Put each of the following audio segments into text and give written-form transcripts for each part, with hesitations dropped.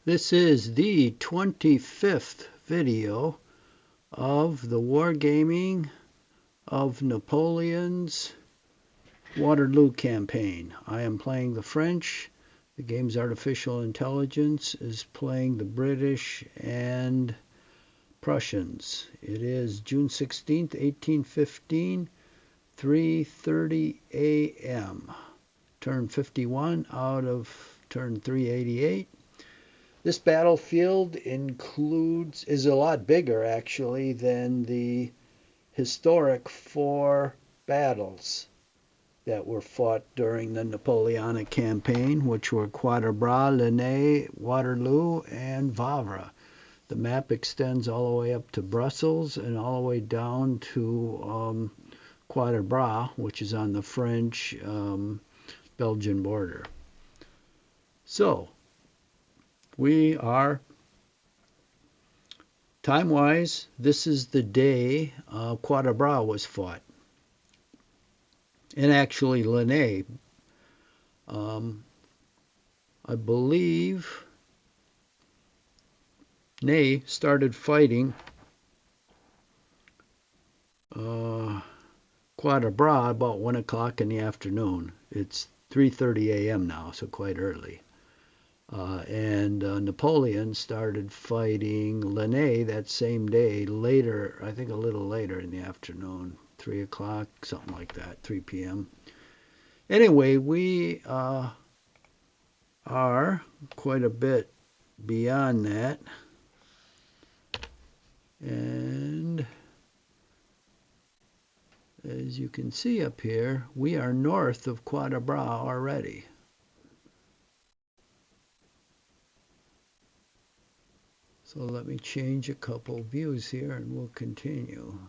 This is the 25th video of the wargaming of Napoleon's Waterloo campaign. I am playing the French. The game's artificial intelligence is playing the British and Prussians. It is June 16th, 1815, 3:30 a.m. Turn 51 out of turn 388. This battlefield is a lot bigger actually than the historic 4 battles that were fought during the Napoleonic campaign, which were Quatre Bras, Lannes, Waterloo, and Wavre. The map extends all the way up to Brussels and all the way down to Quatre Bras, which is on the French-Belgian border. So, we are, time-wise, this is the day Quatre Bras was fought. And actually, Lannes, I believe, Ney started fighting Quatre Bras about 1 o'clock in the afternoon. It's 3:30 a.m. now, so quite early. And Napoleon started fighting Lannes that same day, later, I think a little later in the afternoon, 3 o'clock, something like that, 3 p.m. Anyway, we are quite a bit beyond that. And as you can see up here, we are north of Quatre Bras already. So let me change a couple views here and we'll continue.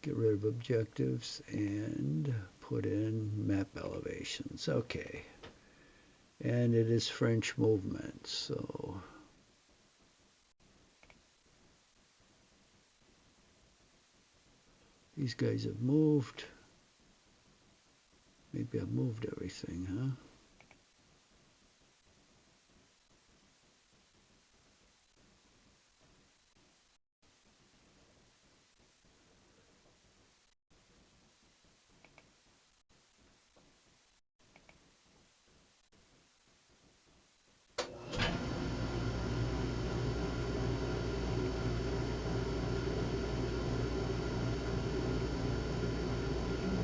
Get rid of objectives and put in map elevations. Okay. And it is French movement, so these guys have moved. Maybe I've moved everything, huh?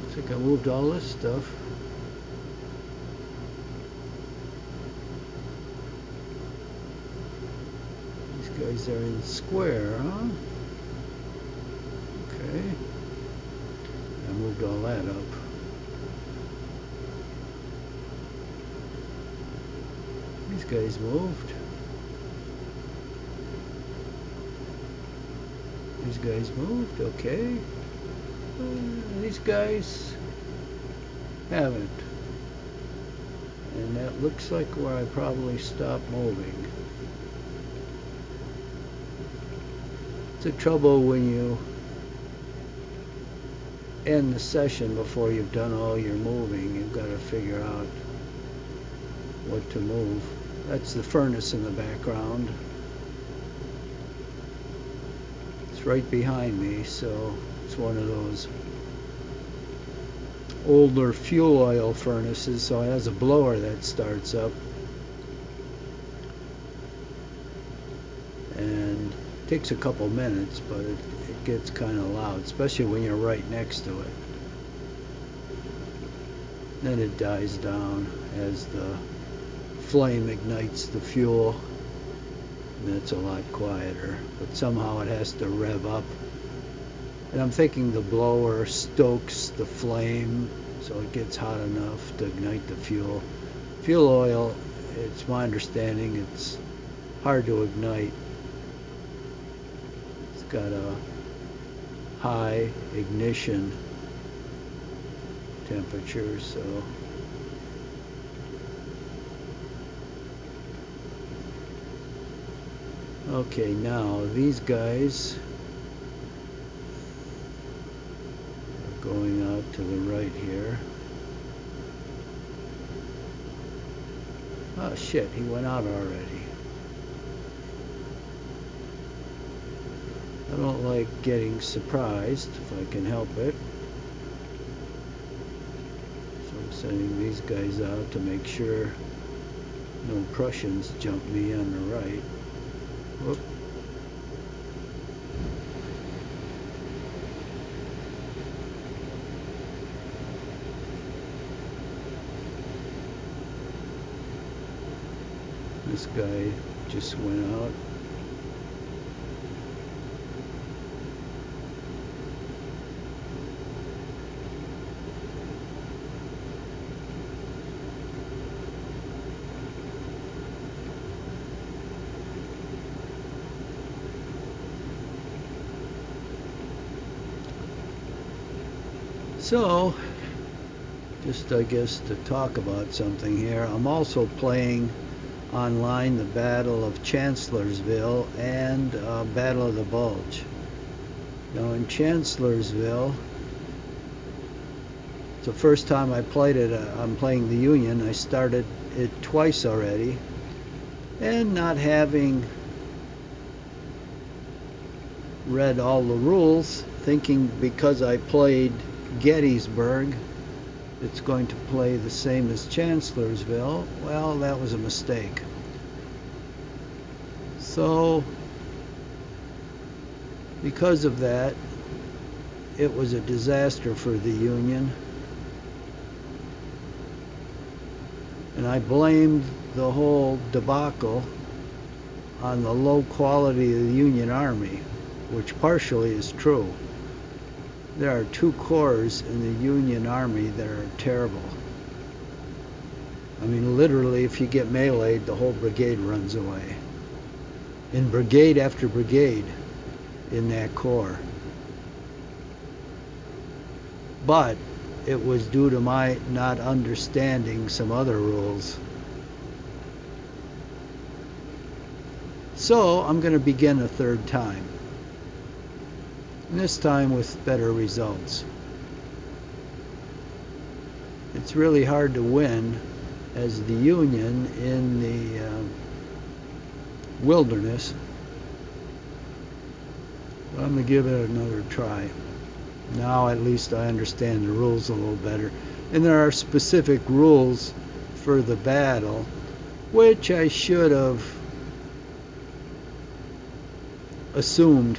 I think I moved all this stuff. These guys are in square, huh? Okay. I moved all that up. These guys moved. These guys moved, okay. These guys haven't. And that looks like where I probably stopped moving. It's the trouble when you end the session before you've done all your moving. You've got to figure out what to move. That's the furnace in the background. It's right behind me, so it's one of those older fuel oil furnaces, so it has a blower that starts up. And it takes a couple minutes, but it gets kind of loud, especially when you're right next to it. Then it dies down as the flame ignites the fuel. And it's a lot quieter, but somehow it has to rev up. And I'm thinking the blower stokes the flame so it gets hot enough to ignite the fuel. Fuel oil, it's my understanding, it's hard to ignite. It's got a high ignition temperature, so okay, now these guys are going out to the right here. Oh shit, he went out already. I don't like getting surprised if I can help it. So I'm sending these guys out to make sure no Prussians jump me on the right. Whoop. This guy just went out. So, just I guess to talk about something here, I'm also playing online the Battle of Chancellorsville and Battle of the Bulge. Now in Chancellorsville, it's the first time I played it. I'm playing the Union. I started it twice already, and not having read all the rules, thinking because I played Gettysburg it's going to play the same as Chancellorsville. Well, that was a mistake. So because of that, it was a disaster for the Union, and I blamed the whole debacle on the low quality of the Union Army, which partially is true. There are 2 corps in the Union Army that are terrible. I mean, literally, if you get meleeed, the whole brigade runs away. And brigade after brigade in that corps. But it was due to my not understanding some other rules. So I'm going to begin a 3rd time. And this time with better results. It's really hard to win as the Union in the wilderness. But I'm going to give it another try. Now at least I understand the rules a little better. And there are specific rules for the battle, which I should have assumed,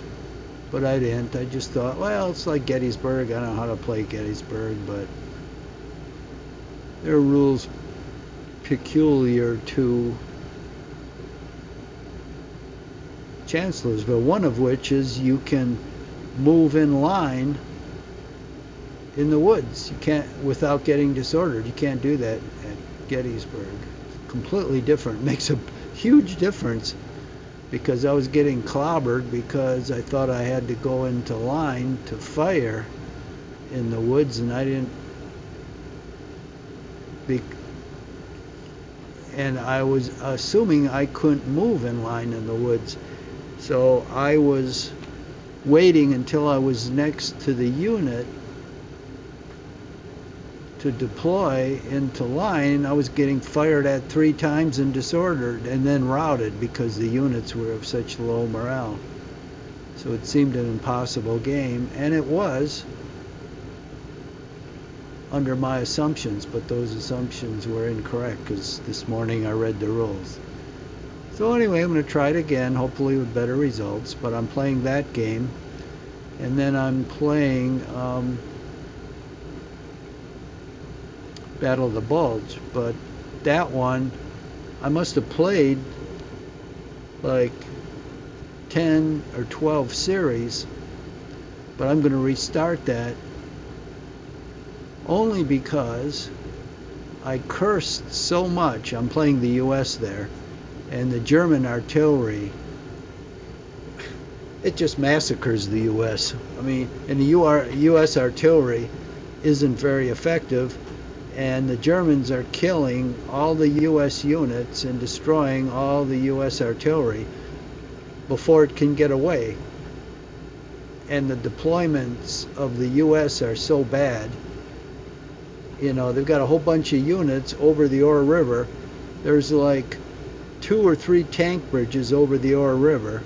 but I didn't. I just thought, well, it's like Gettysburg. I don't know how to play Gettysburg, but there are rules peculiar to Chancellorsville, one of which is you can move in line in the woods. You can't, without getting disordered. You can't do that at Gettysburg. It's completely different. It makes a huge difference, because I was getting clobbered because I thought I had to go into line to fire in the woods, and I didn't. And I was assuming I couldn't move in line in the woods. So I was waiting until I was next to the unit to deploy into line. I was getting fired at 3 times and disordered, and then routed because the units were of such low morale. So it seemed an impossible game, and it was under my assumptions, but those assumptions were incorrect because this morning I read the rules. So anyway, I'm going to try it again, hopefully with better results, but I'm playing that game, and then I'm playing Battle of the Bulge, but that one I must have played like 10 or 12 series, but I'm going to restart that only because I cursed so much. I'm playing the US there, and the German artillery, it just massacres the US. I mean, and the US artillery isn't very effective, and the Germans are killing all the US units and destroying all the US artillery before it can get away. And the deployments of the US are so bad. You know, they've got a whole bunch of units over the Ore River, there's like 2 or 3 tank bridges over the Ore River,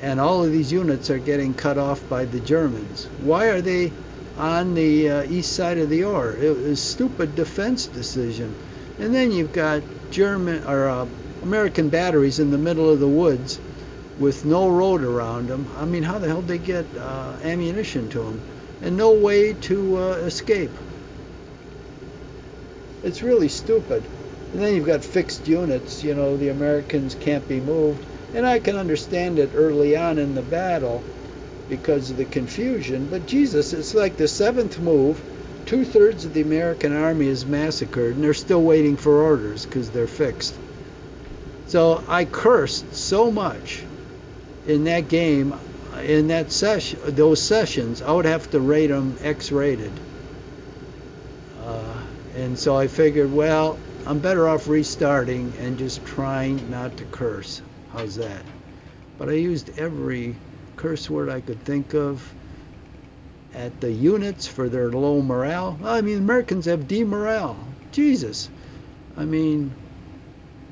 and all of these units are getting cut off by the Germans. Why are they on the east side of the Ore? It was a stupid defense decision. And then you've got German or American batteries in the middle of the woods with no road around them. I mean, how the hell did they get ammunition to them? And no way to escape. It's really stupid. And then you've got fixed units, you know, the Americans can't be moved. And I can understand it early on in the battle because of the confusion. But Jesus, it's like the 7th move, 2/3 of the American army is massacred, and they're still waiting for orders because they're fixed. So I cursed so much in that game, in that session, those sessions. I would have to rate them X-rated. And so I figured, well, I'm better off restarting and just trying not to curse. How's that? But I used every curse word I could think of at the units for their low morale. I mean, Americans have demorale. Jesus. I mean,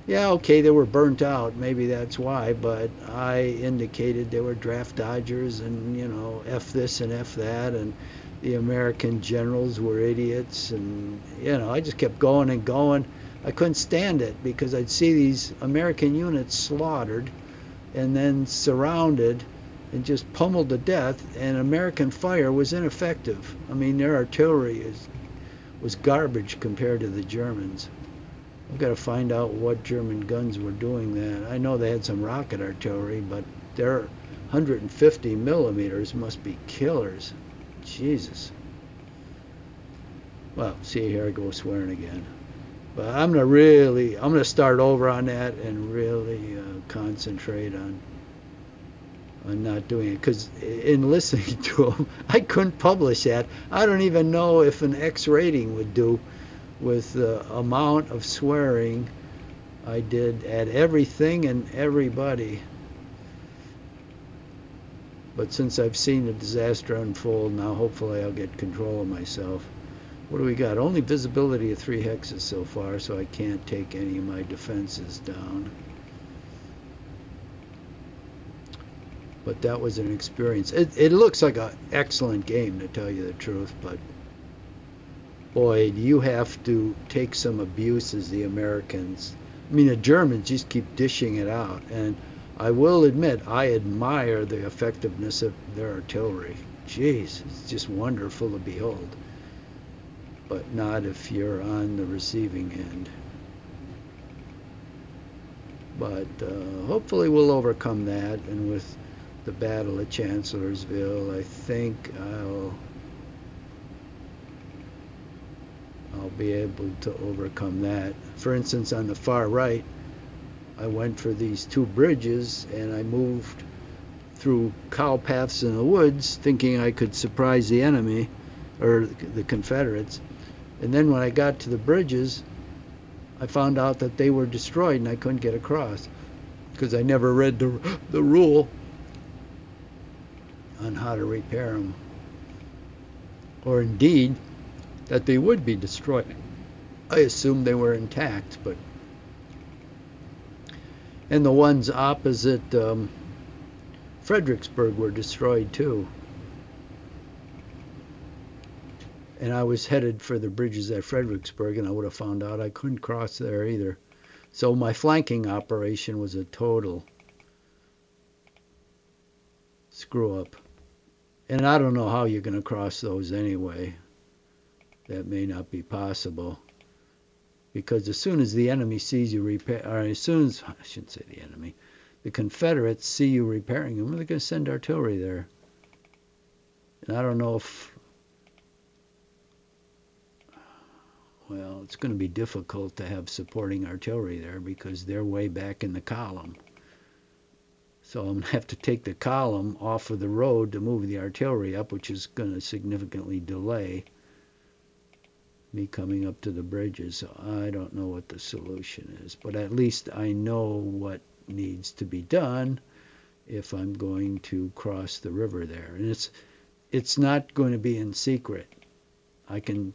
yeah, okay, they were burnt out. Maybe that's why. But I indicated they were draft dodgers and, you know, F this and F that. And the American generals were idiots. And, you know, I just kept going and going. I couldn't stand it because I'd see these American units slaughtered and then surrounded and just pummeled to death, and American fire was ineffective. I mean, their artillery was garbage compared to the Germans. I've got to find out what German guns were doing that. I know they had some rocket artillery, but their 150 millimeters must be killers. Jesus. Well, see, here I go swearing again. But I'm gonna start over on that and really concentrate on not doing it, because in listening to them, I couldn't publish that. I don't even know if an X rating would do with the amount of swearing I did at everything and everybody. But since I've seen the disaster unfold, now hopefully I'll get control of myself. What do we got? Only visibility of 3 hexes so far, so I can't take any of my defenses down. But that was an experience. It looks like an excellent game, to tell you the truth, but boy, do you have to take some abuse as the Americans. I mean, the Germans just keep dishing it out, and I will admit I admire the effectiveness of their artillery. Jeez, it's just wonderful to behold. But not if you're on the receiving end. But hopefully we'll overcome that, and with the battle at Chancellorsville, I think I'll be able to overcome that. For instance, on the far right, I went for these 2 bridges, and I moved through cow paths in the woods, thinking I could surprise the enemy, or the Confederates. And then when I got to the bridges, I found out that they were destroyed and I couldn't get across because I never read the rule on how to repair them, or indeed that they would be destroyed. I assumed they were intact, but and the ones opposite Fredericksburg were destroyed too. And I was headed for the bridges at Fredericksburg, and I would have found out I couldn't cross there either. So my flanking operation was a total screw up. And I don't know how you're going to cross those anyway. That may not be possible. Because as soon as the enemy sees you repair, or as soon as, I shouldn't say the enemy, the Confederates see you repairing them, they're going to send artillery there. And I don't know if, well, it's going to be difficult to have supporting artillery there because they're way back in the column. So I'm going to have to take the column off of the road to move the artillery up, which is going to significantly delay me coming up to the bridges. So I don't know what the solution is, but at least I know what needs to be done if I'm going to cross the river there. And it's not going to be in secret. I can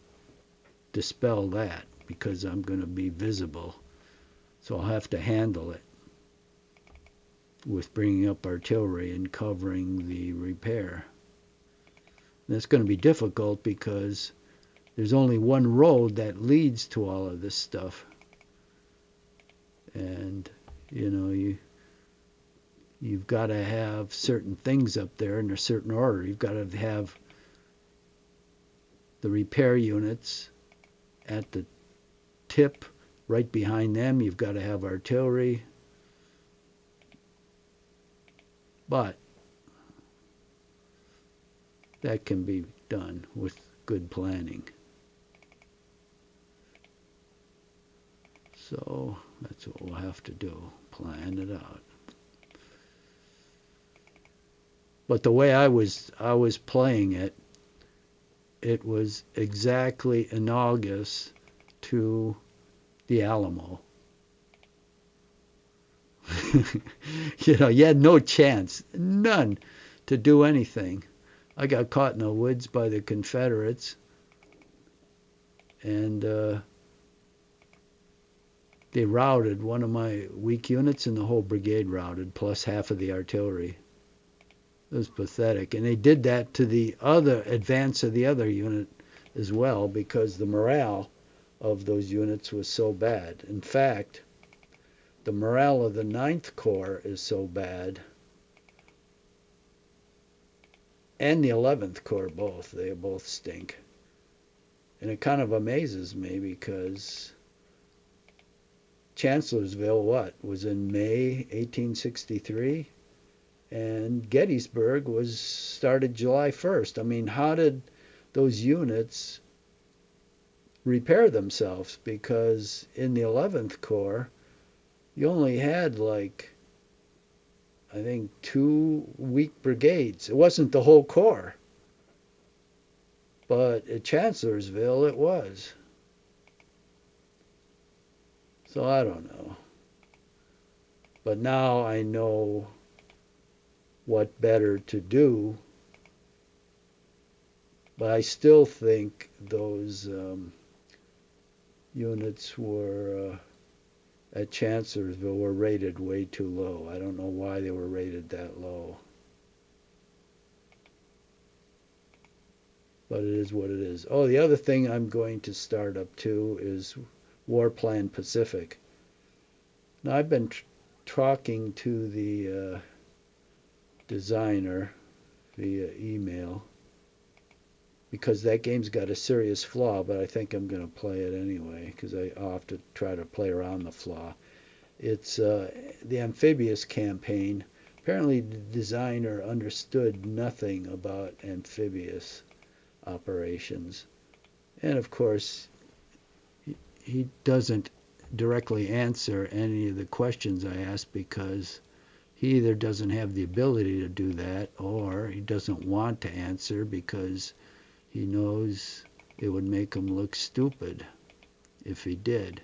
dispel that because I'm going to be visible. So I'll have to handle it with bringing up artillery and covering the repair. And it's going to be difficult because there's only one road that leads to all of this stuff. And, you know, you've got to have certain things up there in a certain order. You've got to have the repair units at the tip. Right behind them, you've got to have artillery. But that can be done with good planning. So that's what we'll have to do, plan it out. But the way I was playing it, it was exactly analogous to the Alamo. You know, you had no chance, none, to do anything. I got caught in the woods by the Confederates, and they routed one of my weak units, and the whole brigade routed, plus half of the artillery. It was pathetic. And they did that to the other advance of the other unit as well, because the morale of those units was so bad. In fact, the morale of the 9th Corps is so bad, and the 11th Corps both. They both stink. And it kind of amazes me because Chancellorsville, was in May 1863, and Gettysburg started July 1st. I mean, how did those units repair themselves? Because in the 11th Corps, you only had like, I think, 2 weak brigades. It wasn't the whole Corps. But at Chancellorsville, it was. So I don't know. But now I know what better to do. But I still think those units were at Chancellorsville were rated way too low. I don't know why they were rated that low. But it is what it is. Oh, the other thing I'm going to start up too is War Plan Pacific. Now, I've been talking to the designer via email because that game's got a serious flaw, but I think I'm going to play it anyway because I'll have to try to play around the flaw. It's the amphibious campaign. Apparently, the designer understood nothing about amphibious operations. And of course, he doesn't directly answer any of the questions I ask because he either doesn't have the ability to do that or he doesn't want to answer because he knows it would make him look stupid if he did.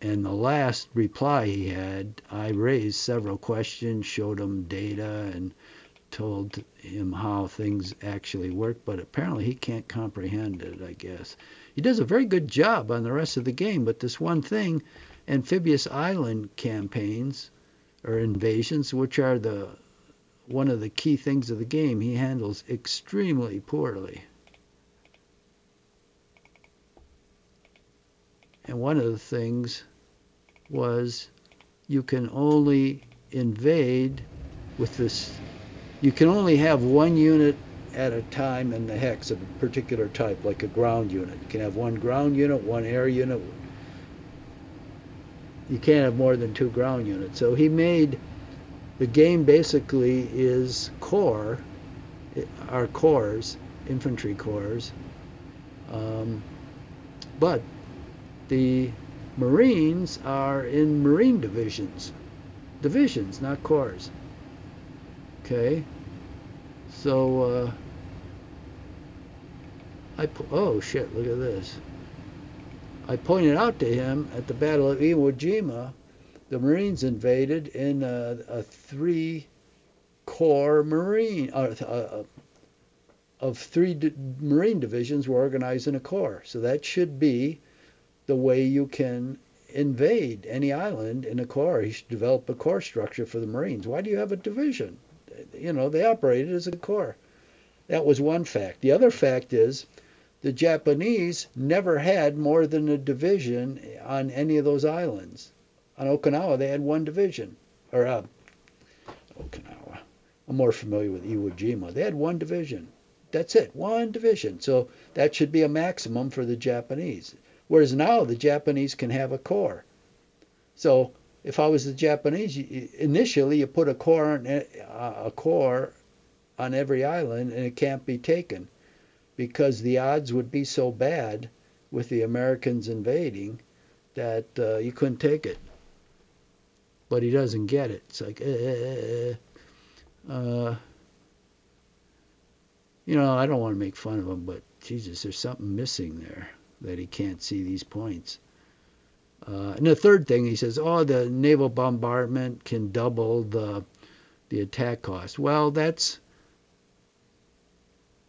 And the last reply he had, I raised several questions, showed him data, and told him how things actually work, but apparently he can't comprehend it, I guess. He does a very good job on the rest of the game, but this one thing, amphibious island campaigns or invasions, which are one of the key things of the game, he handles extremely poorly. And one of the things was you can only invade with this. You can only have one unit at a time in the hex of a particular type, like a ground unit. You can have one ground unit, one air unit. You can't have more than 2 ground units. So he made the game basically is our corps, infantry corps, but the Marines are in Marine divisions, not corps. Okay, so oh shit, look at this. I pointed out to him at the Battle of Iwo Jima, the Marines invaded in a 3-corps Marine, of 3 Marine divisions were organized in a corps. So that should be the way you can invade any island in a corps. You should develop a corps structure for the Marines. Why do you have a division? You know, they operated as a corps. That was one fact. The other fact is the Japanese never had more than a division on any of those islands. On Okinawa, they had one division. Or Okinawa. I'm more familiar with Iwo Jima. They had one division. That's it, one division. So that should be a maximum for the Japanese. Whereas now the Japanese can have a corps. So if I was the Japanese, initially you put a corps on every island and it can't be taken because the odds would be so bad with the Americans invading that you couldn't take it. But he doesn't get it. It's like, you know, I don't want to make fun of him, but Jesus, there's something missing there that he can't see these points. And the third thing, he says, oh, the naval bombardment can double the attack cost. Well, that's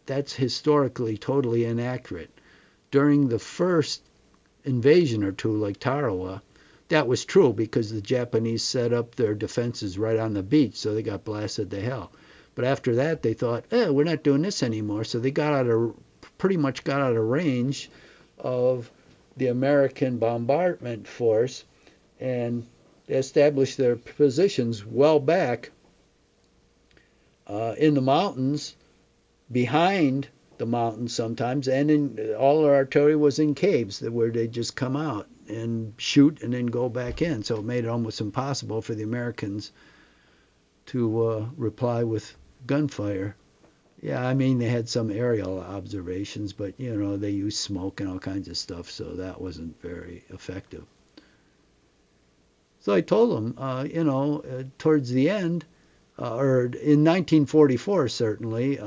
historically totally inaccurate. During the first invasion or two, like Tarawa, that was true because the Japanese set up their defenses right on the beach, so they got blasted to hell. But after that, they thought, we're not doing this anymore. So they pretty much got out of range of the American bombardment force, and they established their positions well back in the mountains, behind the mountains sometimes, and all our artillery was in caves where they just come out and shoot and then go back in. So it made it almost impossible for the Americans to reply with gunfire. Yeah, I mean, they had some aerial observations, but, you know, they used smoke and all kinds of stuff, so that wasn't very effective. So I told them, you know, towards the end, or in 1944 certainly,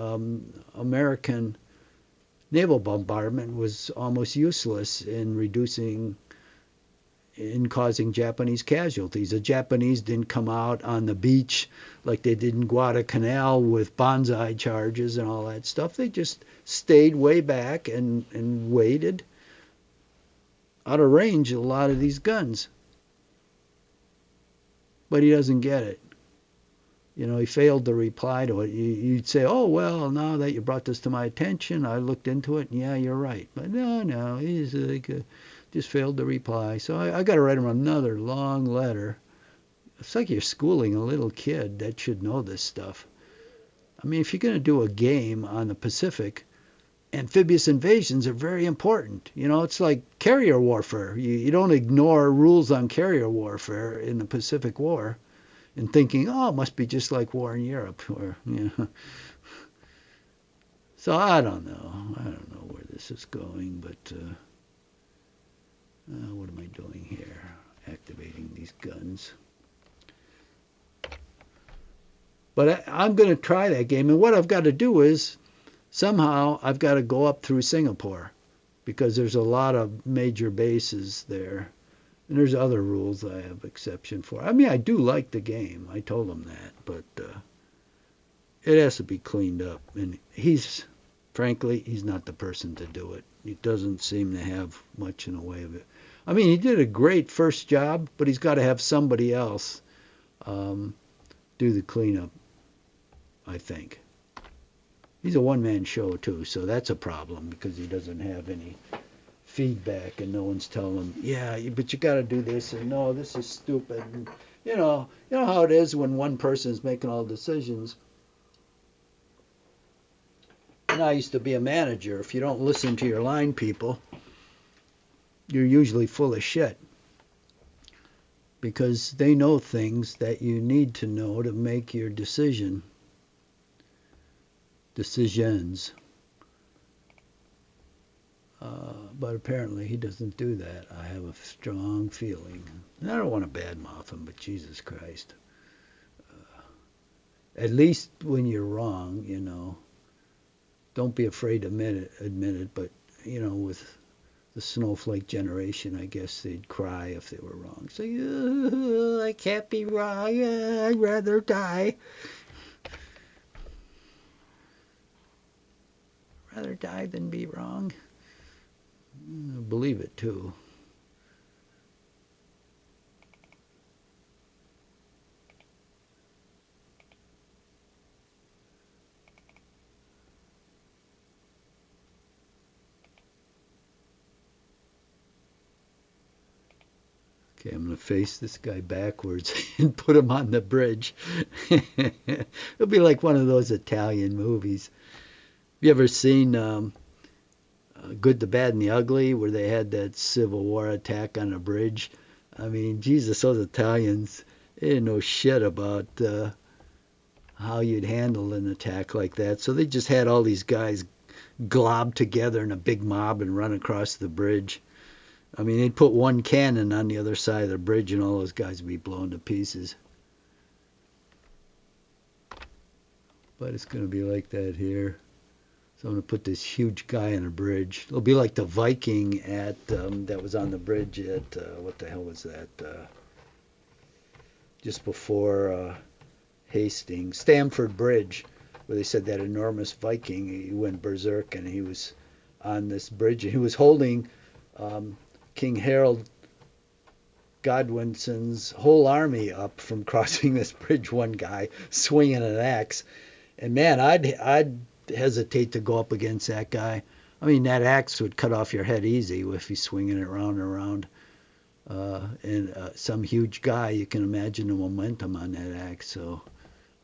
American naval bombardment was almost useless in causing Japanese casualties. The Japanese didn't come out on the beach like they did in Guadalcanal with banzai charges and all that stuff. They just stayed way back and waited out of range of a lot of these guns. But he doesn't get it. You know, he failed to reply to it. You'd say, oh, well, now that you brought this to my attention, I looked into it, and yeah, you're right. But no, he's like, just failed to reply. So I got to write him another long letter. It's like you're schooling a little kid that should know this stuff. I mean, if you're going to do a game on the Pacific, amphibious invasions are very important. You know, it's like carrier warfare. You don't ignore rules on carrier warfare in the Pacific War and thinking, oh, it must be just like war in Europe. Or, you know. So I don't know where this is going, but what am I doing here? Activating these guns. But I'm going to try that game, and what I've got to do is somehow I've got to go up through Singapore because there's a lot of major bases there. And there's other rules I have exception for. I mean, I do like the game. I told him that, but it has to be cleaned up. And frankly, he's not the person to do it. He doesn't seem to have much in the way of it. I mean, he did a great first job, but he's got to have somebody else do the cleanup, I think. He's a one-man show, too, so that's a problem because he doesn't have any feedback and no one's telling him, yeah, but you got to do this, and no, this is stupid. And, you know how it is when one person is making all decisions. And I used to be a manager. If you don't listen to your line people, you're usually full of shit because they know things that you need to know to make your decisions. But apparently he doesn't do that. I have a strong feeling. And I don't want to badmouth him, but Jesus Christ. At least when you're wrong, you know, don't be afraid to admit it. But, you know, with the snowflake generation, I guess they'd cry if they were wrong. Say, I can't be wrong. I'd rather die. Rather die than be wrong. I believe it too. Okay, I'm going to face this guy backwards and put him on the bridge. It'll be like one of those Italian movies. Have you ever seen Good, the Bad, and the Ugly, where they had that Civil War attack on a bridge? I mean, Jesus, those Italians, they didn't know shit about how you'd handle an attack like that. So they just had all these guys globbed together in a big mob and run across the bridge. I mean, they'd put one cannon on the other side of the bridge and all those guys would be blown to pieces. But it's going to be like that here. So I'm going to put this huge guy on a bridge. It'll be like the Viking at that was on the bridge at, what the hell was that? Just before Hastings. Stamford Bridge, where they said that enormous Viking, he went berserk and he was on this bridge. And he was holding King Harold Godwinson's whole army up from crossing this bridge, one guy swinging an axe. And man, I'd hesitate to go up against that guy. I mean, that axe would cut off your head easy if he's swinging it around and around. Some huge guy, you can imagine the momentum on that axe. So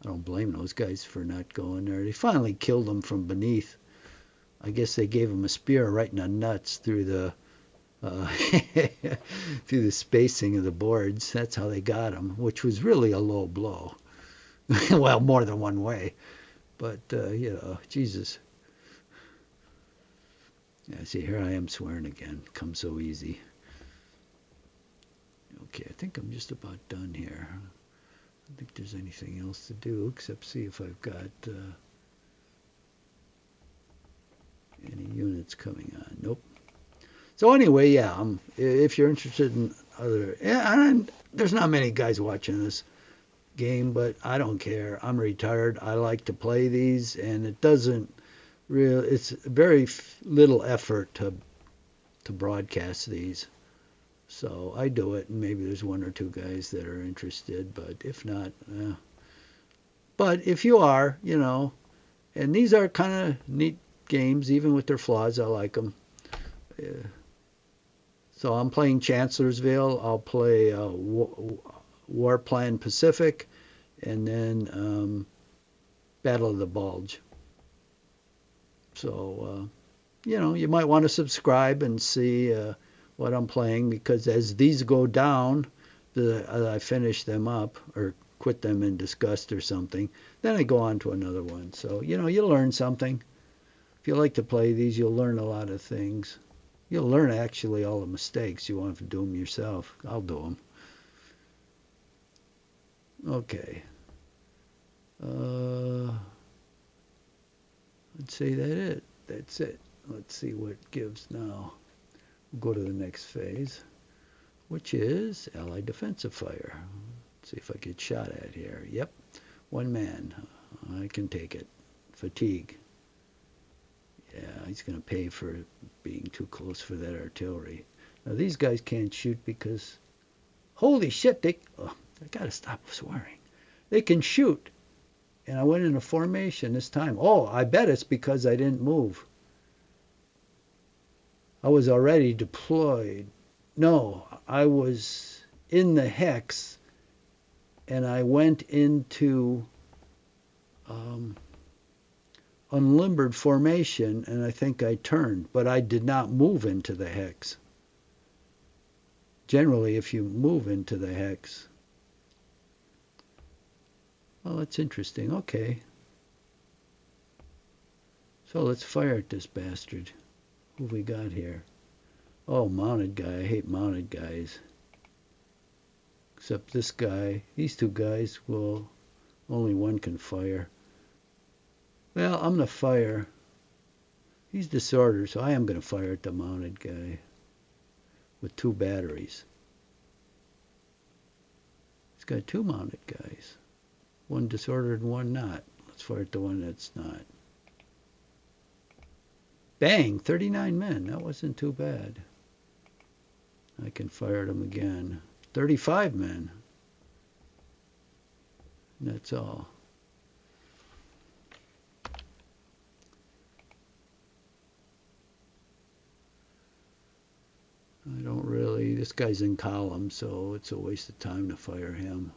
I don't blame those guys for not going there. They finally killed him from beneath. I guess they gave him a spear right in the nuts through the through the spacing of the boards. That's how they got him, which was really a low blow. Well, more than one way. But, Jesus. Yeah, see, here I am swearing again. Comes so easy. Okay, I think I'm just about done here. I don't think there's anything else to do except see if I've got any units coming on. Nope. So anyway, yeah, if you're interested in other... there's not many guys watching this game, but I don't care. I'm retired. I like to play these, and it doesn't really... It's very little effort to broadcast these. So I do it, and maybe there's one or two guys that are interested, but if not... But if you are, and these are kind of neat games, even with their flaws, I like them. So I'm playing Chancellorsville. I'll play Warplan Pacific, and then Battle of the Bulge. So, you might want to subscribe and see what I'm playing, because as these go down, I finish them up or quit them in disgust or something, then I go on to another one. So, you'll learn something. If you like to play these, you'll learn a lot of things. You'll learn actually all the mistakes. You won't have to do them yourself. I'll do them. Okay. Let's say that's it. Let's see what it gives now. We'll go to the next phase, which is Allied Defensive Fire. Let's see if I get shot at here. Yep. One man. I can take it. Fatigue. Yeah, he's going to pay for being too close for that artillery. Now, these guys can't shoot because... Holy shit, I got to stop swearing. They can shoot. And I went into formation this time. Oh, I bet it's because I didn't move. I was already deployed. No, I was in the hex, and I went into... unlimbered formation, and I think I turned, but I did not move into the hex. Generally, if you move into the hex... Well, that's interesting. Okay. So let's fire at this bastard. Who have we got here? Oh, mounted guy. I hate mounted guys. Except this guy. These two guys, well, only one can fire. Well, I'm going to fire. He's disordered, so I am going to fire at the mounted guy with 2 batteries. He's got 2 mounted guys. One disordered and one not. Let's fire at the one that's not. Bang! 39 men. That wasn't too bad. I can fire at him again. 35 men. And that's all. this guy's in column, so it's a waste of time to fire him.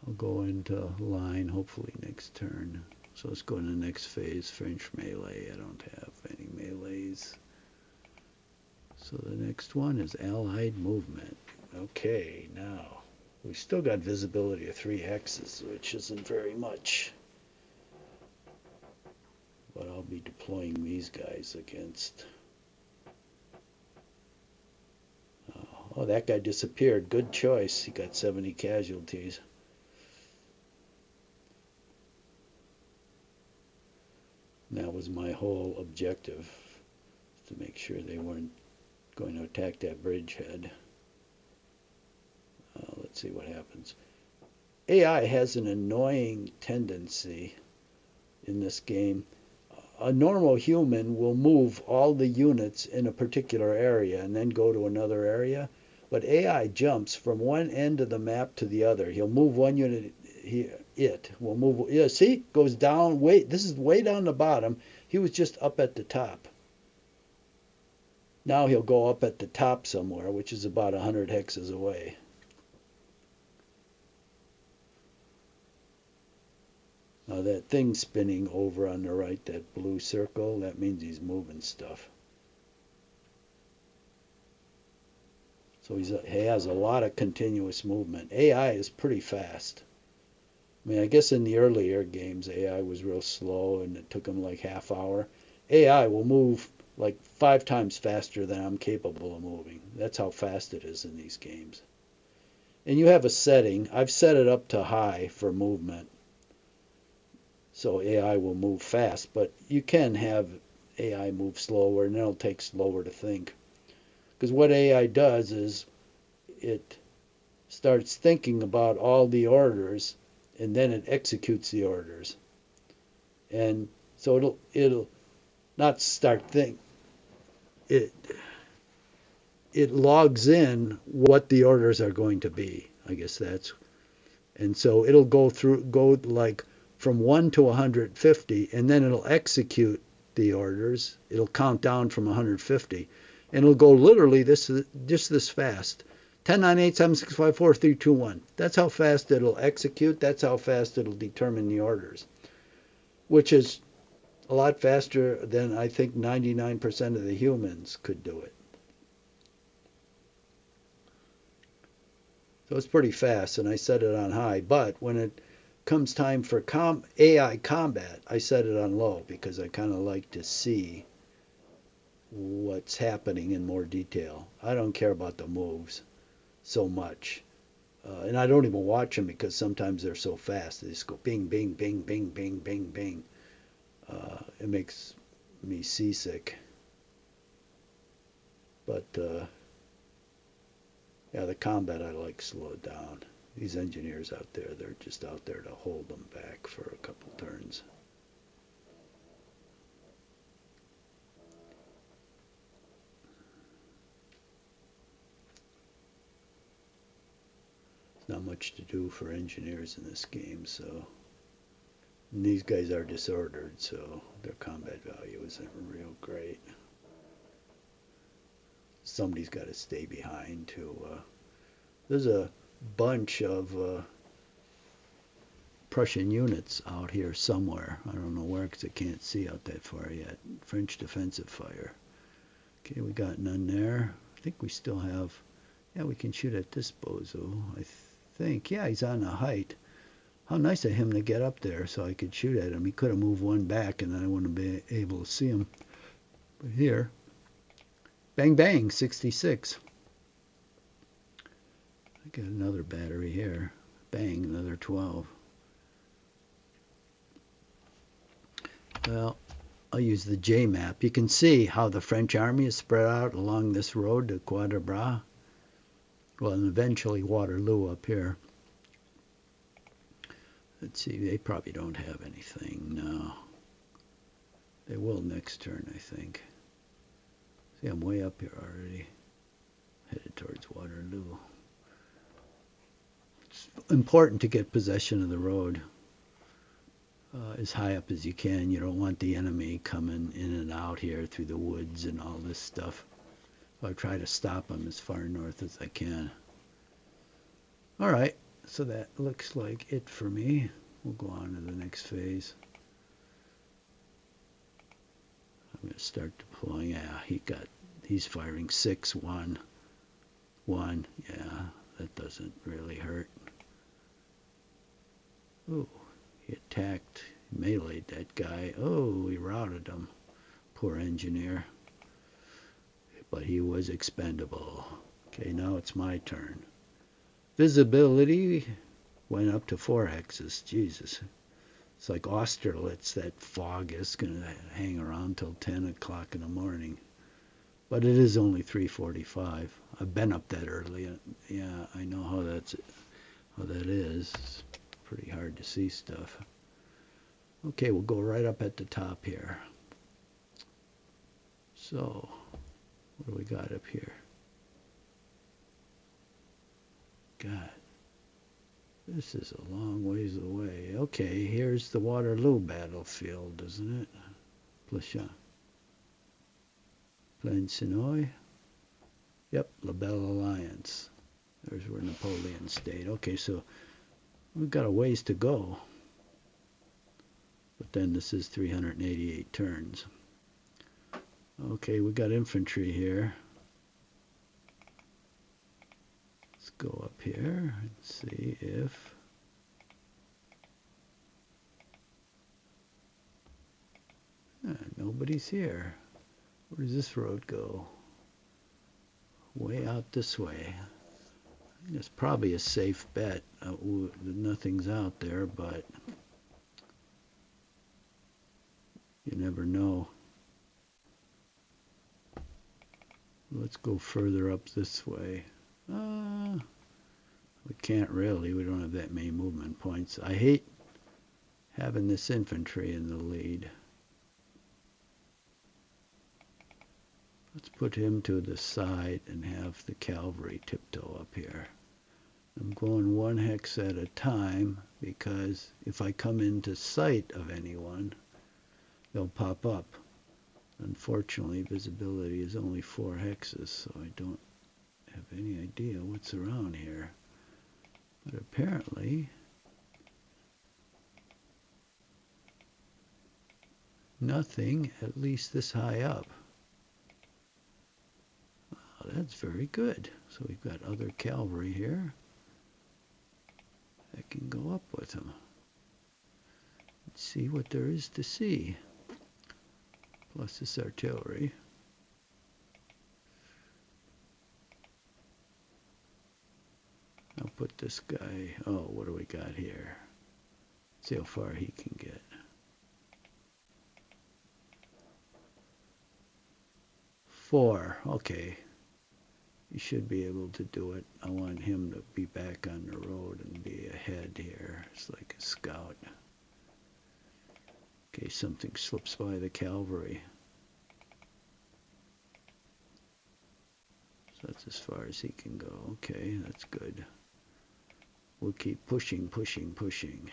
I'll go into line hopefully next turn. So let's go to the next phase, French melee. I don't have any melees. So the next one is Allied movement. Okay, now we still got visibility of 3 hexes, which isn't very much. But I'll be deploying these guys against. Oh, that guy disappeared. Good choice. He got 70 casualties. That was my whole objective, to make sure they weren't going to attack that bridgehead. Let's see what happens. AI has an annoying tendency in this game. A normal human will move all the units in a particular area and then go to another area. But AI jumps from one end of the map to the other. He'll move one unit, it will move, yeah, see, goes down, this is way down the bottom. He was just up at the top. Now he'll go up at the top somewhere, which is about 100 hexes away. Now that thing spinning over on the right, that blue circle, that means he's moving stuff. So he has a lot of continuous movement. AI is pretty fast. I mean, I guess in the earlier games, AI was real slow and it took him like half hour. AI will move like 5 times faster than I'm capable of moving. That's how fast it is in these games. And you have a setting. I've set it up to high for movement. So AI will move fast, but you can have AI move slower, and it'll take slower to think. Because what AI does is it starts thinking about all the orders, and then it executes the orders. And so it'll not start think. It logs in what the orders are going to be. I guess that's. And so it'll go like from 1 to 150, and then it'll execute the orders. It'll count down from 150, and it'll go literally just this fast. 10, 9, 8, 7, 6, 5, 4, 3, 2, 1. That's how fast it'll execute. That's how fast it'll determine the orders, which is a lot faster than I think 99% of the humans could do it. So it's pretty fast, and I set it on high. But when it comes time for AI combat, I set it on low because I kind of like to see what's happening in more detail. I don't care about the moves so much. And I don't even watch them because sometimes they're so fast. They just go bing, bing, bing, bing, bing, bing, bing. It makes me seasick. But yeah, the combat I like slowed down. These engineers out there, they're just out there to hold them back for a couple turns. There's not much to do for engineers in this game, so. And these guys are disordered, so their combat value isn't real great. Somebody's got to stay behind to. There's a bunch of Prussian units out here somewhere. I don't know where because I can't see out that far yet. French defensive fire. Okay, we got none there. I think we still have. Yeah, we can shoot at this bozo. I think. Yeah, he's on the height. How nice of him to get up there so I could shoot at him. He could have moved one back and then I wouldn't be able to see him. But here, bang, bang, 66. I got another battery here. Bang, another 12. Well, I'll use the J map. You can see how the French army is spread out along this road to Quatre Bras. Well, and eventually Waterloo up here. Let's see, they probably don't have anything. No. They will next turn, I think. See, I'm way up here already. Headed towards Waterloo. It's important to get possession of the road as high up as you can. You don't want the enemy coming in and out here through the woods and all this stuff. So I try to stop them as far north as I can. All right, so that looks like it for me. We'll go on to the next phase. I'm going to start deploying. Yeah, he's firing 6, 1, 1. Yeah, that doesn't really hurt. Oh, he attacked, meleeed that guy. Oh, he routed him. Poor engineer. But he was expendable. Okay, now it's my turn. Visibility went up to 4 hexes. Jesus. It's like Austerlitz, that fog is going to hang around till 10 o'clock in the morning. But it is only 3:45. I've been up that early. Yeah, I know how that is. It's pretty hard to see stuff. Okay, we'll go right up at the top here. So, what do we got up here? God, this is a long ways away. Okay, here's the Waterloo battlefield, isn't it? Plain-Sinoy. Yep, La Belle Alliance. There's where Napoleon stayed. Okay, so we've got a ways to go. But then this is 388 turns. Okay, we got infantry here. Let's go up here and see if nobody's here. Where does this road go? Way out this way. It's probably a safe bet. Nothing's out there, but you never know. Let's go further up this way. We can't really. We don't have that many movement points. I hate having this infantry in the lead. Let's put him to the side and have the cavalry tiptoe up here. I'm going 1 hex at a time because if I come into sight of anyone, they'll pop up. Unfortunately, visibility is only 4 hexes, so I don't have any idea what's around here. But apparently, nothing, at least this high up. Oh, that's very good. So we've got other cavalry here that can go up with them. Let's see what there is to see. Plus this artillery. I'll put this guy, oh, what do we got here? See how far he can get. Four, okay. He should be able to do it. I want him to be back on the road and be ahead here. It's like a scout. Okay, something slips by the cavalry. So that's as far as he can go. Okay, that's good. We'll keep pushing, pushing, pushing.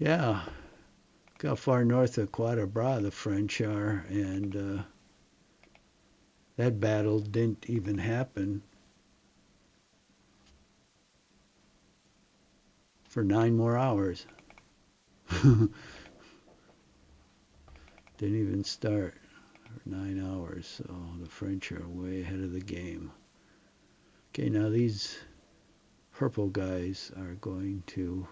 Yeah, look how far north of Quatre Bras the French are, and that battle didn't even happen for 9 more hours. Didn't even start for 9 hours, so the French are way ahead of the game. Okay, now these purple guys are going to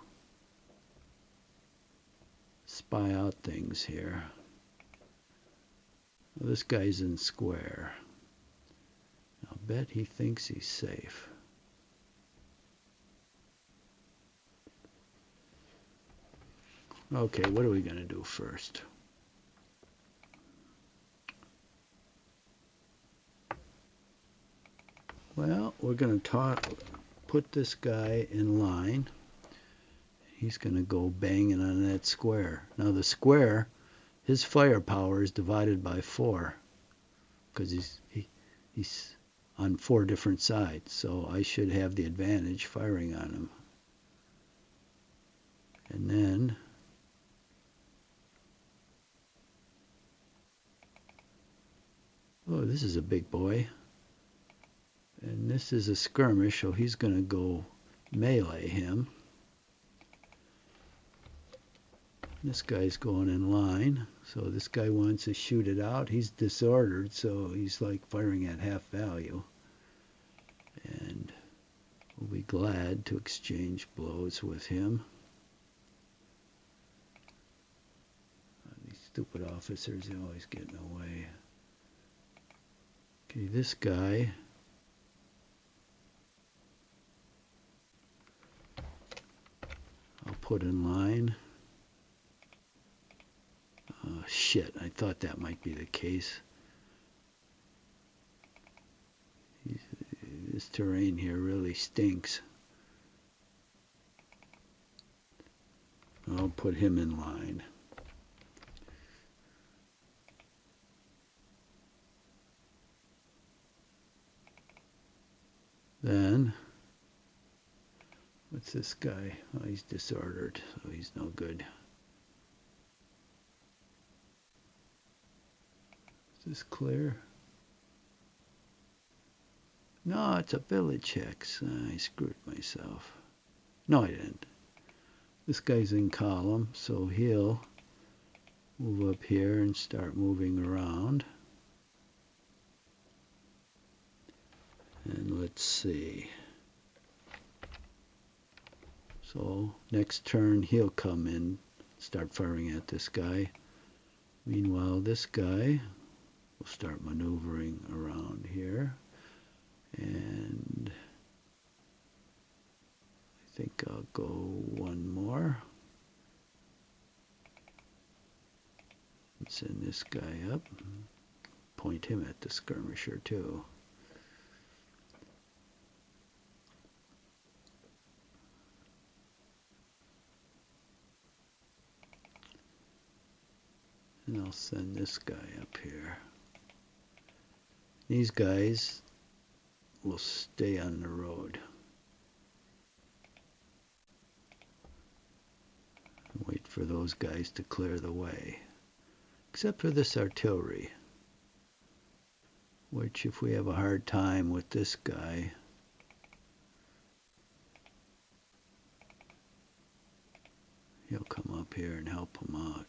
spy out things here. Well, this guy's in square. I'll bet he thinks he's safe. Okay, what are we going to do first? Well, we're going to put this guy in line. He's going to go banging on that square. Now the square his firepower is divided by 4 because he's on 4 different sides, so I should have the advantage firing on him. And then oh, this is a big boy. And this is a skirmish, so he's going to go melee him. This guy's going in line, so this guy wants to shoot it out. He's disordered, so he's like firing at half value. And we'll be glad to exchange blows with him. These stupid officers, they always get in the way. Okay, this guy, I'll put in line. Shit, I thought that might be the case. This terrain here really stinks. I'll put him in line. Then, what's this guy? Oh, he's disordered, so he's no good. Is this clear? No, it's a village hex. I screwed myself. No, I didn't. This guy's in column, so he'll move up here and start moving around. And let's see. So next turn he'll come in, start firing at this guy. Meanwhile, this guy will start maneuvering around here. And I think I'll go one more. Send this guy up. Point him at the skirmisher too. And I'll send this guy up here. These guys will stay on the road. Wait for those guys to clear the way. Except for this artillery, which if we have a hard time with this guy, he'll come up here and help him out.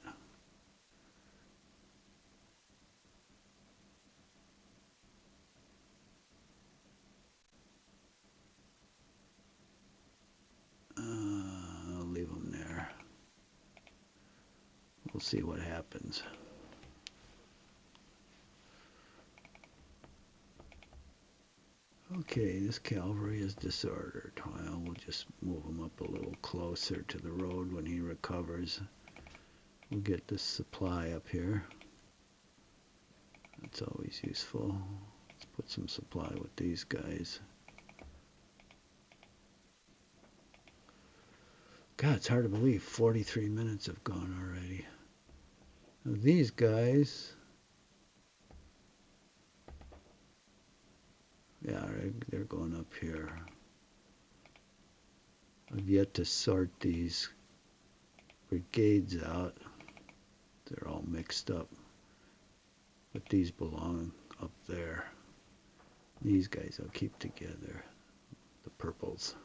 I'll leave him there. We'll see what happens. Okay, this cavalry is disordered. Well, we'll just move him up a little closer to the road when he recovers. We'll get this supply up here. That's always useful. Let's put some supply with these guys. God, it's hard to believe 43 minutes have gone already. Now these guys, yeah, they're going up here. I've yet to sort these brigades out. They're all mixed up. But these belong up there. These guys I'll keep together. The purples.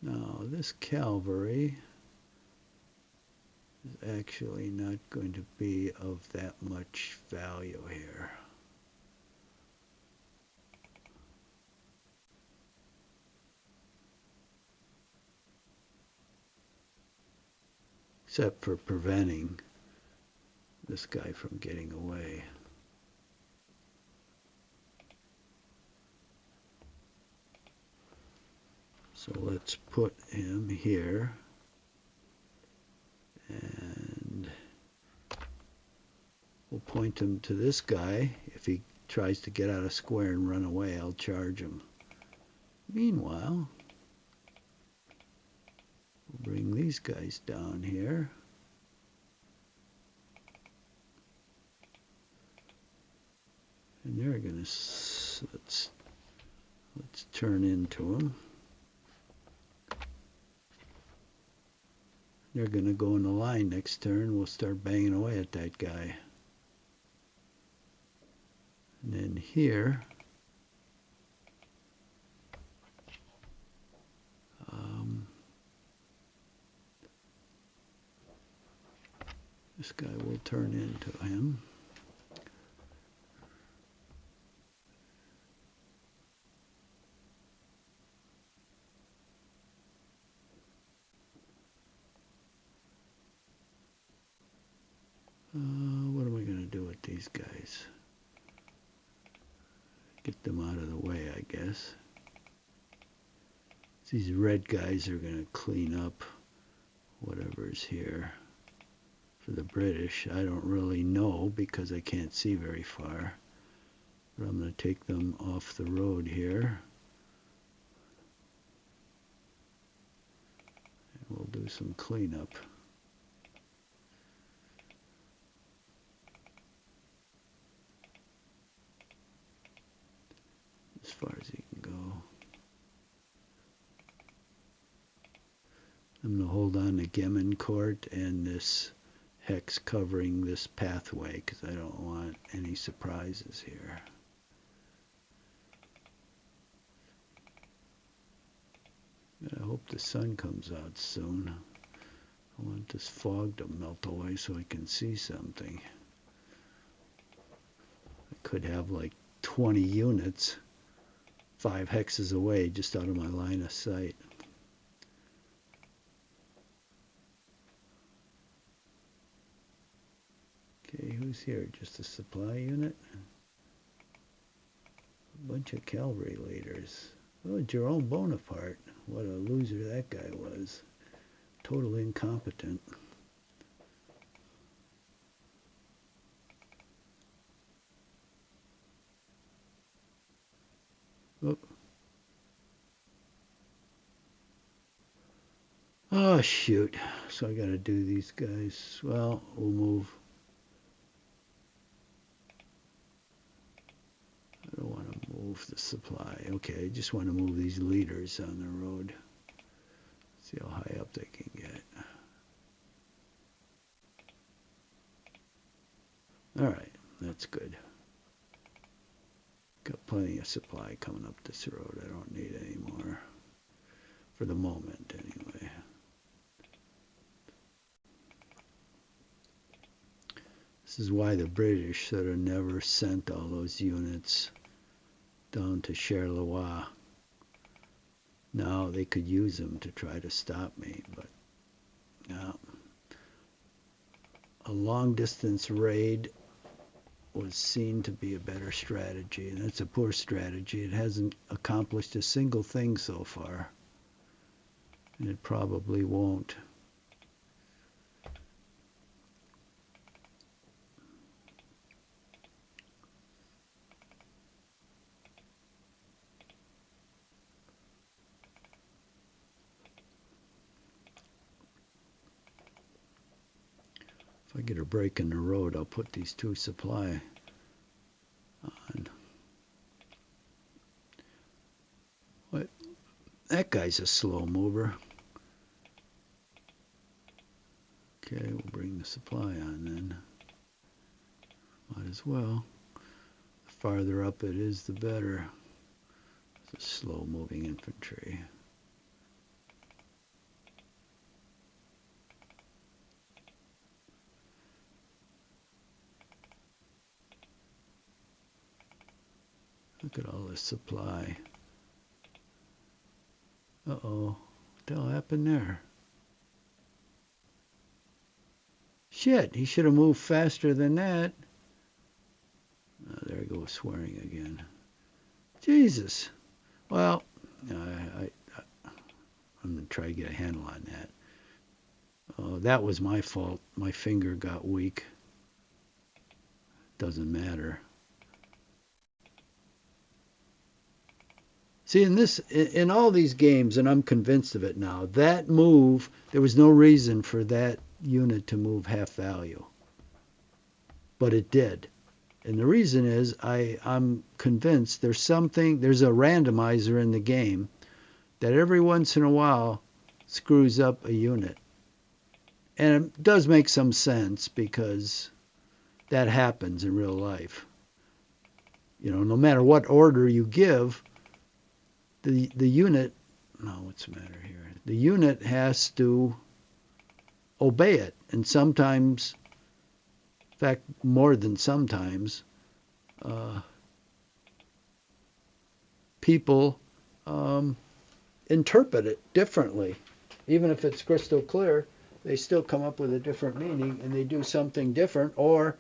Now this cavalry is actually not going to be of that much value here. Except for preventing this guy from getting away. So let's put him here. And we'll point him to this guy. If he tries to get out of square and run away, I'll charge him. Meanwhile, we'll bring these guys down here. And they're going to, let's turn into them. They're going to go in the line next turn. We'll start banging away at that guy. And then here, this guy will turn into him. What am I going to do with these guys? Get them out of the way, I guess. These red guys are going to clean up whatever's here. For the British, I don't really know because I can't see very far. But I'm going to take them off the road here. And we'll do some cleanup. As far as he can go. I'm going to hold on to Gemin Court and this hex covering this pathway because I don't want any surprises here. I hope the sun comes out soon. I want this fog to melt away so I can see something. I could have like 20 units 5 hexes away just out of my line of sight. Okay, who's here? Just a supply unit? A bunch of cavalry leaders. Oh, Jerome Bonaparte. What a loser that guy was. Totally incompetent. Oh. Oh, shoot. So I got to do these guys. Well, we'll move. I don't want to move the supply. Okay, I just want to move these leaders on the road. See how high up they can get. All right, that's good. Got plenty of supply coming up this road. I don't need any more. For the moment, anyway. This is why the British should have never sent all those units down to Charleroi. Now they could use them to try to stop me, but no. A long-distance raid was seen to be a better strategy, and it's a poor strategy. It hasn't accomplished a single thing so far, and it probably won't. If I get a break in the road, I'll put these 2 supply on. What? That guy's a slow mover. Okay, we'll bring the supply on then. Might as well. The farther up it is, the better. It's a slow-moving infantry. Look at all this supply. Uh-oh. What the hell happened there? Shit, he should have moved faster than that. Oh, there he goes swearing again. Jesus. Well, I'm going to try to get a handle on that. Oh, that was my fault. My finger got weak. Doesn't matter. See, in all these games, and I'm convinced of it now, that move, there was no reason for that unit to move half value. But it did. And the reason is I'm convinced there's a randomizer in the game that every once in a while screws up a unit. And it does make some sense because that happens in real life. You know, no matter what order you give, the unit, no, what's the matter here? The unit has to obey it. And sometimes, in fact, more than sometimes, people interpret it differently. Even if it's crystal clear, they still come up with a different meaning and they do something different, or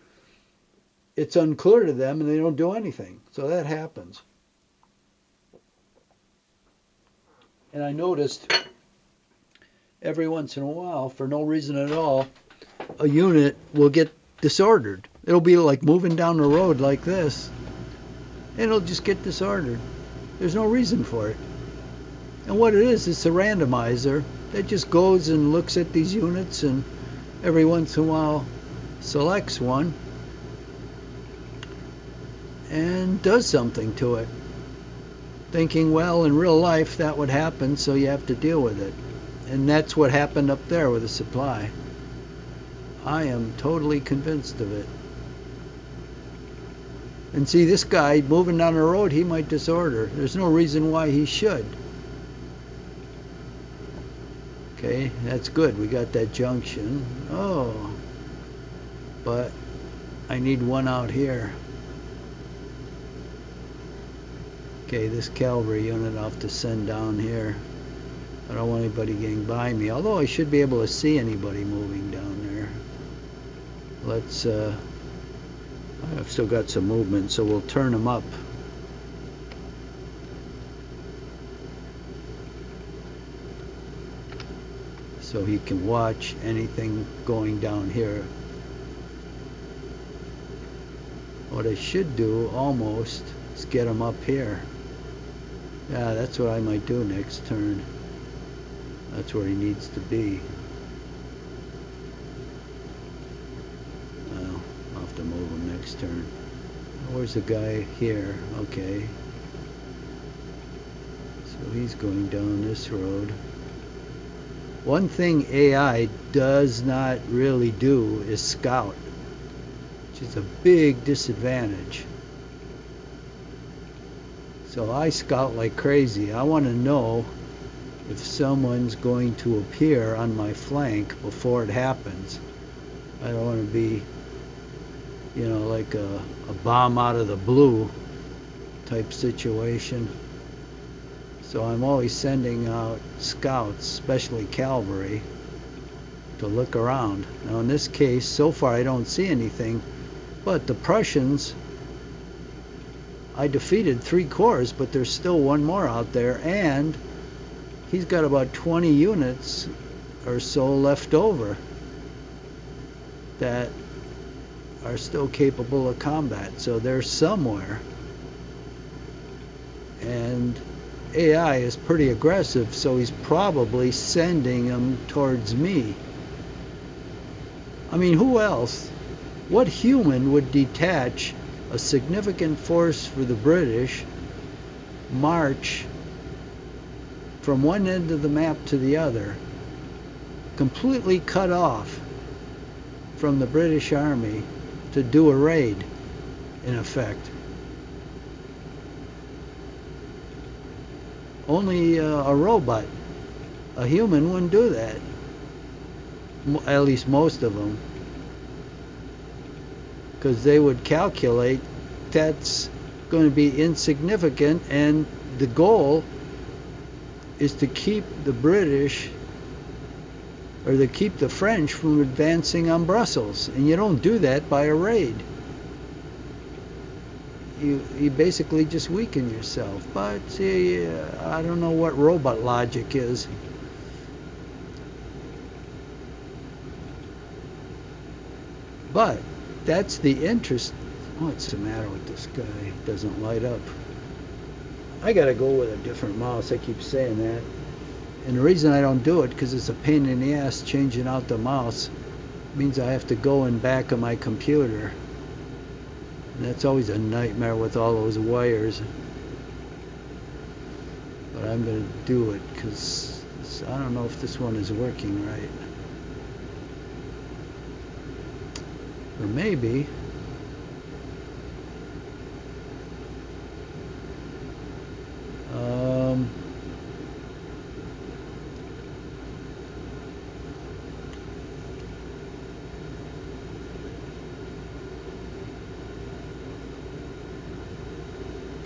it's unclear to them and they don't do anything. So that happens. And I noticed every once in a while, for no reason at all, a unit will get disordered. It'll be like moving down the road like this, and it'll just get disordered. There's no reason for it. And what it is, it's a randomizer that just goes and looks at these units and every once in a while selects one and does something to it, thinking, well, in real life that would happen, so you have to deal with it. And that's what happened up there with the supply. I am totally convinced of it. And see, this guy moving down the road, he might disorder. There's no reason why he should. Okay, that's good. We got that junction. Oh, but I need one out here. Okay, this cavalry unit I'll have to send down here. I don't want anybody getting by me, although I should be able to see anybody moving down there. Let's, I've still got some movement, so we'll turn them up. So he can watch anything going down here. What I should do almost is get him up here. Yeah, that's what I might do next turn. That's where he needs to be. Well, I'll have to move him next turn. Where's the guy? Here. Okay. So he's going down this road. One thing AI does not really do is scout, which is a big disadvantage. So I scout like crazy. I want to know if someone's going to appear on my flank before it happens. I don't want to be, you know, like a bomb out of the blue type situation. So I'm always sending out scouts, especially cavalry, to look around. Now in this case, so far I don't see anything, but the Prussians, I defeated 3 corps, but there's still one more out there, and he's got about 20 units or so left over that are still capable of combat. So they're somewhere. And AI is pretty aggressive, so he's probably sending them towards me. I mean, who else? What human would detach a significant force for the British, march from one end of the map to the other, completely cut off from the British Army to do a raid, in effect? Only a robot, a human, wouldn't do that. At least most of them. Because they would calculate that's going to be insignificant, and the goal is to keep the British, or to keep the French from advancing on Brussels. And you don't do that by a raid. You basically just weaken yourself. But see, I don't know what robot logic is. But that's the interest. What's the matter with this guy? He doesn't light up. I gotta go with a different mouse. I keep saying that. And the reason I don't do it, because it's a pain in the ass changing out the mouse. It means I have to go in back of my computer. And that's always a nightmare with all those wires. But I'm going to do it because I don't know if this one is working right. Or maybe.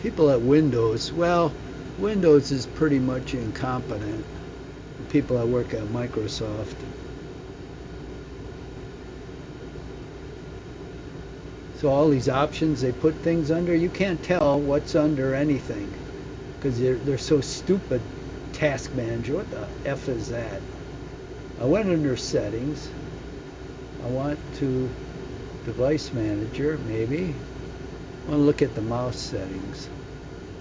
People at Windows, well, Windows is pretty much incompetent. People that work at Microsoft. So all these options they put things under, you can't tell what's under anything because they're so stupid. Task Manager, what the F is that? I went under Settings. I want to Device Manager, maybe. I want to look at the mouse settings.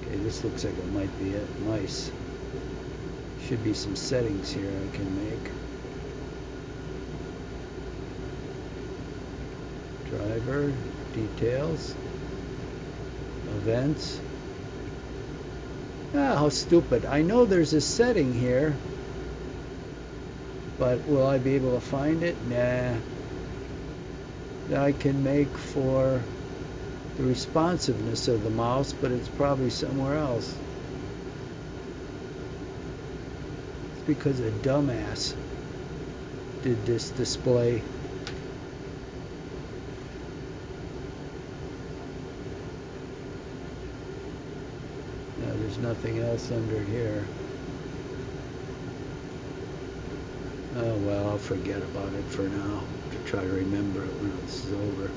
Okay, this looks like it might be it. Mice. Should be some settings here I can make. Driver, details, events. Ah, how stupid. I know there's a setting here, but will I be able to find it? Nah. That I can make for the responsiveness of the mouse, but it's probably somewhere else. It's because a dumbass did this display. Now there's nothing else under here. Oh well, I'll forget about it for now. To try to remember it when this is over.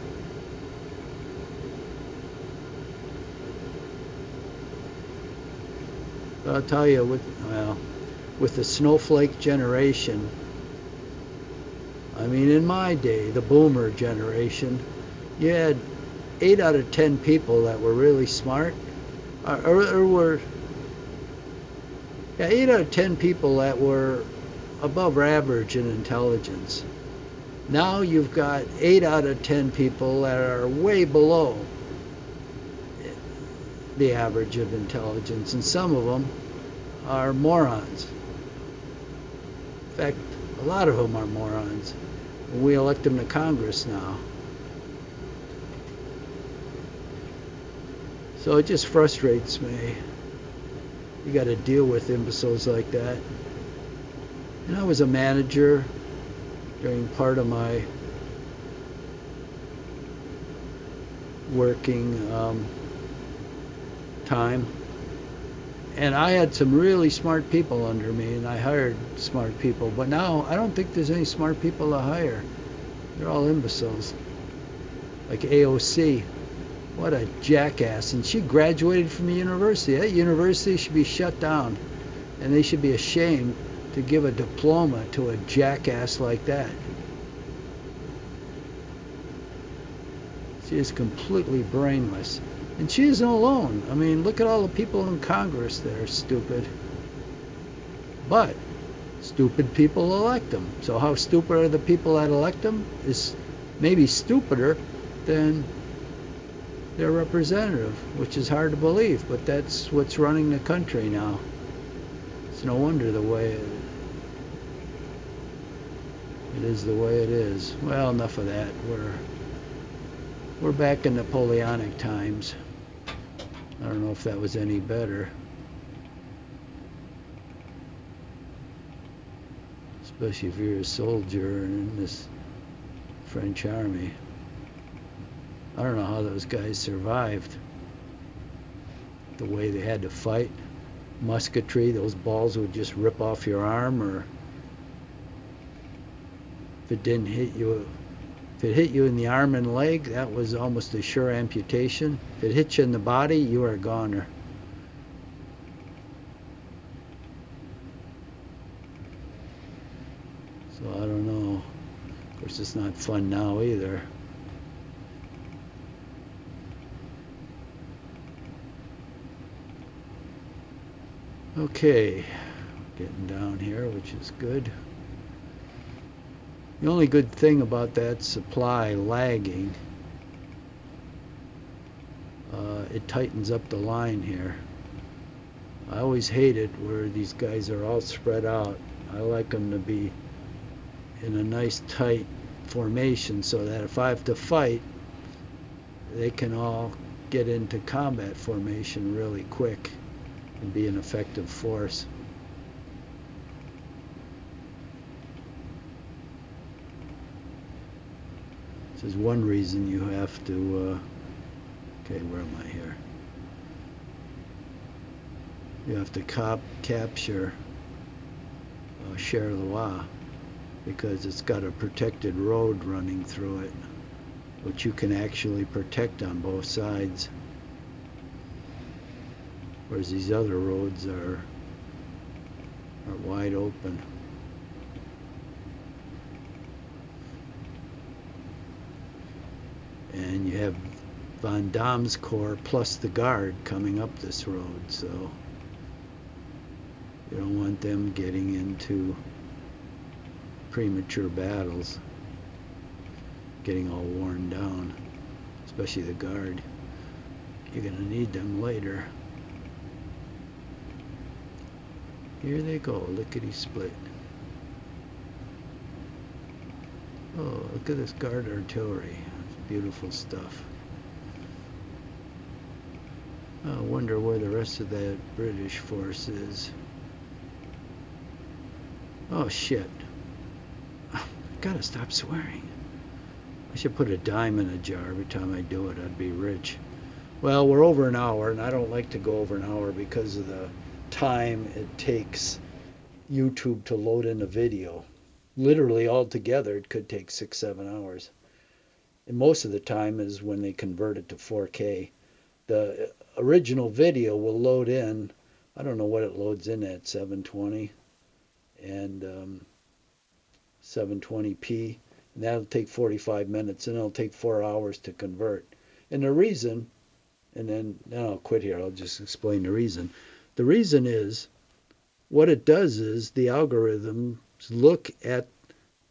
But I'll tell you, with the snowflake generation, I mean, in my day, the boomer generation, you had 8 out of 10 people that were really smart, or were, yeah, 8 out of 10 people that were above average in intelligence. Now you've got 8 out of 10 people that are way below the average of intelligence, and some of them are morons. In fact, a lot of them are morons. We elect them to Congress now. So it just frustrates me. You got to deal with imbeciles like that. And I was a manager during part of my working time, and I had some really smart people under me, and I hired smart people. But now I don't think there's any smart people to hire. They're all imbeciles. Like AOC, what a jackass! And she graduated from a university. That university should be shut down, and they should be ashamed to give a diploma to a jackass like that. She is completely brainless. And she isn't alone. I mean, look at all the people in Congress that are stupid. But stupid people elect them. So how stupid are the people that elect them? Is maybe stupider than their representative, which is hard to believe, but that's what's running the country now. It's no wonder the way it is the way it is. Well, enough of that. We're back in Napoleonic times. I don't know if that was any better. Especially if you're a soldier in this French army. I don't know how those guys survived. The way they had to fight. Musketry, those balls would just rip off your arm, or if it didn't hit you, if it hit you in the arm and leg, that was almost a sure amputation. If it hit you in the body, you were a goner. So I don't know. Of course, it's not fun now either. Okay, getting down here, which is good. The only good thing about that supply lagging, it tightens up the line here. I always hate it where these guys are all spread out. I like them to be in a nice tight formation so that if I have to fight, they can all get into combat formation really quick and be an effective force. This is one reason you have to, okay, where am I here? You have to capture Charleroi because it's got a protected road running through it, which you can actually protect on both sides. Whereas these other roads are wide open. And you have Von Damme's corps plus the guard coming up this road, so you don't want them getting into premature battles, getting all worn down, especially the guard. You're going to need them later. Here they go, lickety split. Oh, look at this guard artillery. It's beautiful stuff. I wonder where the rest of that British force is. Oh shit. I gotta stop swearing. I should put a dime in a jar every time I do it. I'd be rich. Well, we're over an hour, and I don't like to go over an hour because of the time it takes YouTube to load in a video. Literally altogether, it could take 6-7 hours. And most of the time is when they convert it to 4K. The original video will load in, I don't know what it loads in at, 720 and 720p, and that'll take 45 minutes, and it'll take 4 hours to convert. And the reason, and then I'll quit here, I'll just explain the reason. The reason is, what it does is the algorithms look at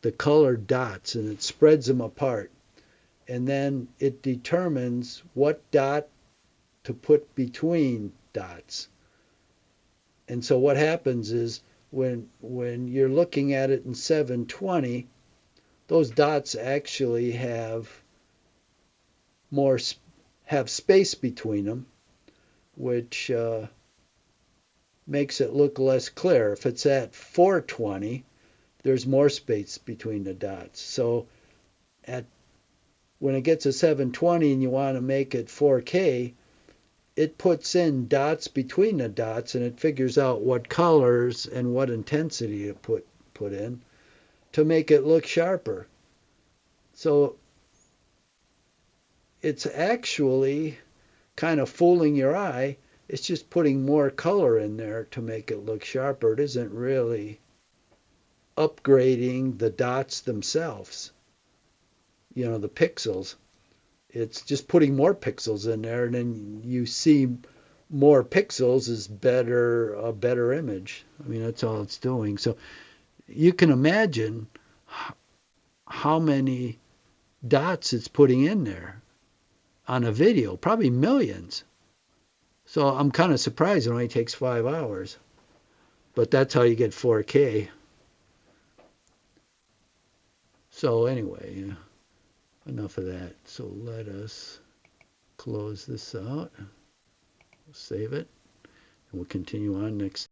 the colored dots and it spreads them apart, and then it determines what dot to put between dots. And so what happens is when you're looking at it in 720, those dots actually have space between them, which makes it look less clear. If it's at 420, there's more space between the dots. So when it gets to 720 and you want to make it 4K, it puts in dots between the dots, and it figures out what colors and what intensity to put in to make it look sharper. So it's actually kind of fooling your eye. It's just putting more color in there to make it look sharper. It isn't really upgrading the dots themselves, the pixels. It's just putting more pixels in there, and then you see more pixels is a better image. I mean, that's all it's doing. So you can imagine how many dots it's putting in there on a video, probably millions. So I'm kind of surprised it only takes 5 hours. But that's how you get 4K. So anyway, enough of that. So let us close this out. Save it. And we'll continue on next.